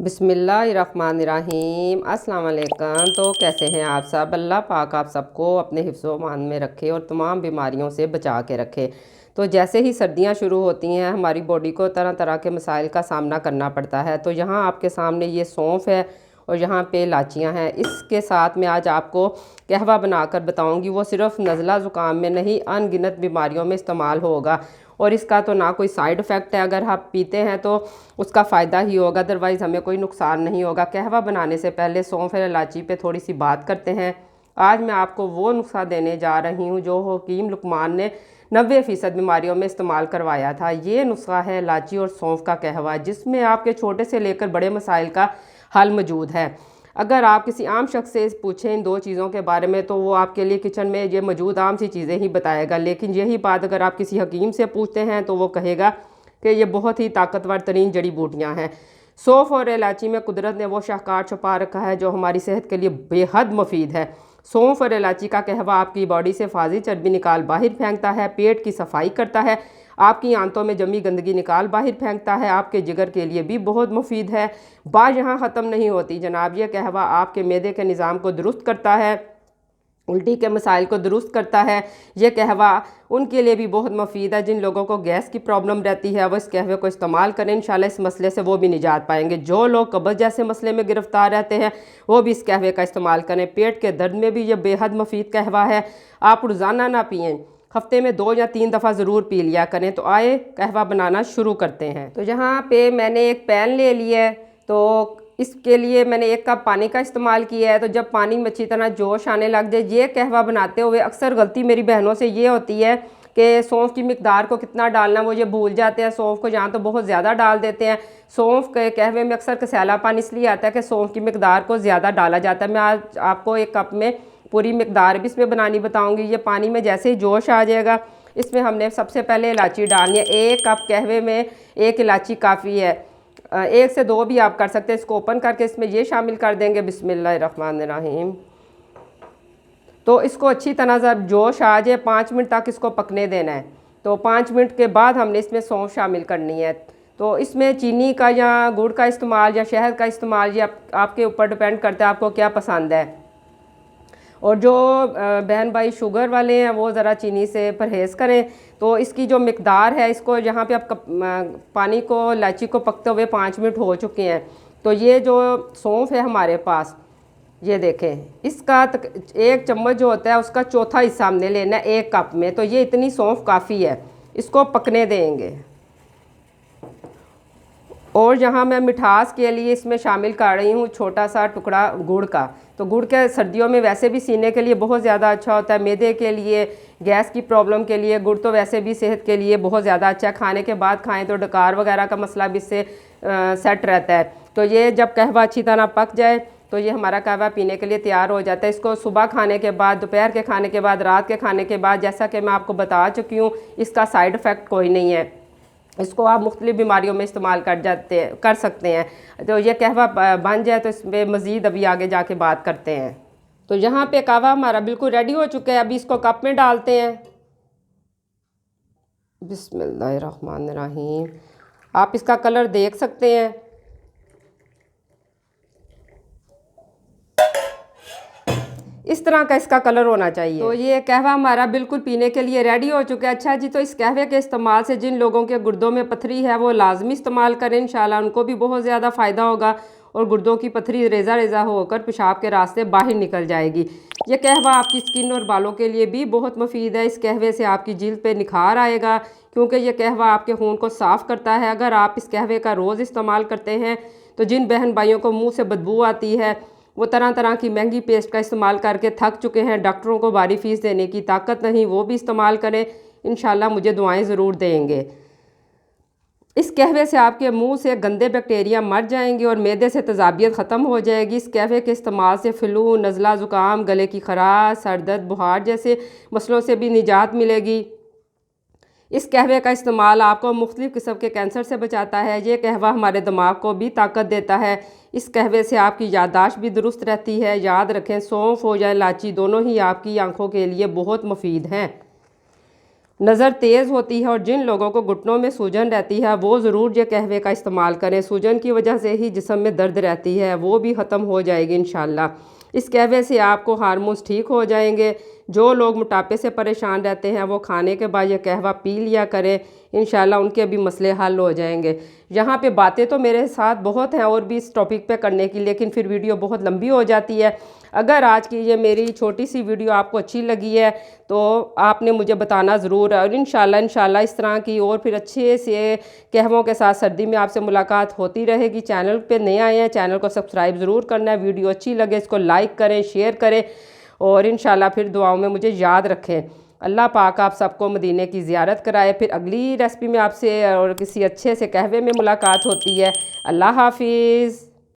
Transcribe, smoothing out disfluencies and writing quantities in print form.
बिस्मिल्लाहिर्रहमानिर्रहीम अस्सलाम वालेकुम। तो कैसे हैं आप सब? अल्लाह पाक आप सबको अपने हिफ्ज़ व मान में रखे और तमाम बीमारियों से बचा के रखे। तो जैसे ही सर्दियां शुरू होती हैं हमारी बॉडी को तरह तरह के मसाइल का सामना करना पड़ता है। तो यहाँ आपके सामने ये सौंफ है और यहाँ पे इलाचियाँ हैं। इसके साथ मैं आज आपको कहवा बनाकर बताऊँगी। वो सिर्फ़ नज़ला ज़ुकाम में नहीं, अनगिनत बीमारियों में इस्तेमाल होगा और इसका तो ना कोई साइड इफ़ेक्ट है। अगर आप पीते हैं तो उसका फ़ायदा ही होगा, अदरवाइज़ हमें कोई नुकसान नहीं होगा। कहवा बनाने से पहले सौंफ और इलायची पे थोड़ी सी बात करते हैं। आज मैं आपको वो नुस्खा देने जा रही हूँ जो हकीम लुकमान ने 90% बीमारियों में इस्तेमाल करवाया था। ये नुस्खा है इलायची और सौंफ का कहवा, जिसमें आपके छोटे से लेकर बड़े मसाइल का हल मौजूद है। अगर आप किसी आम शख्स से पूछें इन दो चीज़ों के बारे में तो वो आपके लिए किचन में ये मौजूद आम सी चीज़ें ही बताएगा, लेकिन यही बात अगर आप किसी हकीम से पूछते हैं तो वो कहेगा कि ये बहुत ही ताकतवर तरीन जड़ी बूटियाँ हैं। सौंफ और इलायची में कुदरत ने वो शाहकार छुपा रखा है जो हमारी सेहत के लिए बेहद मुफीद है। सौंफ और इलायची का कहवा आपकी बॉडी से फाजी चर्बी निकाल बाहर फेंकता है, पेट की सफाई करता है, आपकी आंतों में जमी गंदगी निकाल बाहर फेंकता है, आपके जिगर के लिए भी बहुत मुफीद है। बात यहाँ ख़त्म नहीं होती जनाब, ये कहवा आपके मैदे के निज़ाम को दुरुस्त करता है, उल्टी के मसाइल को दुरुस्त करता है। ये कहवा उनके लिए भी बहुत मुफीद है जिन लोगों को गैस की प्रॉब्लम रहती है, वो इस कहवे को इस्तेमाल करें, इंशाल्लाह इस मसले से वो भी निजात पाएंगे। जो लोग कब्ज़ जैसे मसले में गिरफ्तार रहते हैं वो भी इस कहवे का इस्तेमाल करें। पेट के दर्द में भी ये बेहद मुफीद कहवा है। आप रोज़ाना ना पिएँ, हफ्ते में 2 या 3 दफ़ा ज़रूर पी लिया करें। तो आए कहवा बनाना शुरू करते हैं। तो यहाँ पे मैंने एक पैन ले लिया है, तो इसके लिए मैंने 1 कप पानी का इस्तेमाल किया है। तो जब पानी में अच्छी तरह जोश आने लग जाए, ये कहवा बनाते हुए अक्सर गलती मेरी बहनों से ये होती है कि सौंफ की मिकदार को कितना डालना वो ये भूल जाते हैं। सौंफ को यहाँ तो बहुत ज़्यादा डाल देते हैं। सौंफ के कहवे में अक्सर कसैला पानी इसलिए आता है कि सौंफ की मिकदार को ज़्यादा डाला जाता है। मैं आज आपको 1 कप में पूरी मिकदार भी इसमें बनानी बताऊँगी। ये पानी में जैसे ही जोश आ जाएगा इसमें हमने सबसे पहले इलायची डालनी है। 1 कप कहवे में 1 इलायची काफ़ी है, 1 से 2 भी आप कर सकते हैं। इसको ओपन करके इसमें ये शामिल कर देंगे, बिस्मिल्लाहिर्रहमानिर्रहीम। तो इसको अच्छी तरह से जोश आ जाए 5 मिनट तक इसको पकने देना है। तो 5 मिनट के बाद हमने इसमें सौंफ शामिल करनी है। तो इसमें चीनी का या गुड़ का इस्तेमाल या शहद का इस्तेमाल ये आपके ऊपर डिपेंड करता है आपको क्या पसंद है। और जो बहन भाई शुगर वाले हैं वो ज़रा चीनी से परहेज़ करें। तो इसकी जो मिकदार है, इसको यहाँ पे आप पानी को इलायची को पकते हुए 5 मिनट हो चुके हैं। तो ये जो सौंफ है हमारे पास, ये देखें, इसका 1 चम्मच जो होता है उसका चौथा हिस्सा हमने लेना है 1 कप में। तो ये इतनी सौंफ काफ़ी है, इसको पकने देंगे। और यहाँ मैं मिठास के लिए इसमें शामिल कर रही हूँ छोटा सा टुकड़ा गुड़ का। तो गुड़ के सर्दियों में वैसे भी सीने के लिए बहुत ज़्यादा अच्छा होता है, मैदे के लिए, गैस की प्रॉब्लम के लिए गुड़ तो वैसे भी सेहत के लिए बहुत ज़्यादा अच्छा है। खाने के बाद खाएं तो डकार वगैरह का मसला भी इससे सेट रहता है। तो ये जब कहवा अच्छी तरह पक जाए तो ये हमारा कहवा पीने के लिए तैयार हो जाता है। इसको सुबह खाने के बाद, दोपहर के खाने के बाद, रात के खाने के बाद, जैसा कि मैं आपको बता चुकी हूँ, इसका साइड इफ़ेक्ट कोई नहीं है। इसको आप मुख्तलिफ़ बीमारियों में इस्तेमाल कर सकते हैं। तो ये कहवा बन जाए तो इसमें मज़ीद अभी आगे जाके बात करते हैं। तो यहाँ पे कहवा हमारा बिल्कुल रेडी हो चुका है। अभी इसको कप में डालते हैं, बिस्मिल्लाहिर्रहमानिर्रहीम। आप इसका कलर देख सकते हैं, इस तरह का इसका कलर होना चाहिए। तो ये कहवा हमारा बिल्कुल पीने के लिए रेडी हो चुका है। अच्छा जी, तो इस कहवे के इस्तेमाल से जिन लोगों के गुर्दों में पथरी है वो लाजमी इस्तेमाल करें, इंशाल्लाह उनको भी बहुत ज़्यादा फ़ायदा होगा और गुर्दों की पथरी रेज़ा रेज़ा होकर पेशाब के रास्ते बाहर निकल जाएगी। ये कहवा आपकी स्किन और बालों के लिए भी बहुत मुफीद है। इस कहवे से आपकी जिल्द पे निखार आएगा क्योंकि ये कहवा आपके खून को साफ़ करता है। अगर आप इस कहवे का रोज़ इस्तेमाल करते हैं तो जिन बहन भाइयों को मुँह से बदबू आती है, वो तरह तरह की महंगी पेस्ट का इस्तेमाल करके थक चुके हैं, डॉक्टरों को भारी फीस देने की ताकत नहीं, वो भी इस्तेमाल करें, इंशाल्लाह मुझे दुआएं ज़रूर देंगे। इस कहवे से आपके मुंह से गंदे बैक्टीरिया मर जाएंगे और मैदे से तेज़ाबियत ख़त्म हो जाएगी। इस कहवे के इस्तेमाल से फ्लू, नज़ला ज़ुकाम, गले की खराश, सर दर्द, बुखार जैसे मसलों से भी निजात मिलेगी। इस कहवे का इस्तेमाल आपको मुख्तलिफ़ किस्म के कैंसर से बचाता है। ये कहवा हमारे दिमाग को भी ताकत देता है। इस कहवे से आपकी याददाश्त भी दुरुस्त रहती है। याद रखें, सौंफ हो या इलायची दोनों ही आपकी आंखों के लिए बहुत मुफीद हैं। नज़र तेज़ होती है और जिन लोगों को घुटनों में सूजन रहती है वो ज़रूर ये कहवे का इस्तेमाल करें। सूजन की वजह से ही जिस्म में दर्द रहती है वो भी ख़त्म हो जाएगी इंशाल्लाह। इस कहवे से आपको हार्मोन्स ठीक हो जाएंगे। जो लोग मोटापे से परेशान रहते हैं वो खाने के बाद ये कहवा पी लिया करें, इंशाल्लाह उनके भी मसले हल हो जाएंगे। यहाँ पे बातें तो मेरे साथ बहुत हैं और भी इस टॉपिक पे करने की, लेकिन फिर वीडियो बहुत लंबी हो जाती है। अगर आज की ये मेरी छोटी सी वीडियो आपको अच्छी लगी है तो आपने मुझे बताना ज़रूर है, और इंशाल्लाह इस तरह की और फिर अच्छे से कहवों के साथ सर्दी में आपसे मुलाकात होती रहेगी। चैनल पे नए आए हैं, चैनल को सब्सक्राइब ज़रूर करना है। वीडियो अच्छी लगे इसको लाइक करें, शेयर करें और इंशाल्लाह फिर दुआओं में मुझे याद रखें। अल्लाह पाक आप सबको मदीने की ज़ियारत कराए। फिर अगली रेसिपी में आपसे और किसी अच्छे से कहवे में मुलाकात होती है। अल्लाह हाफिज़।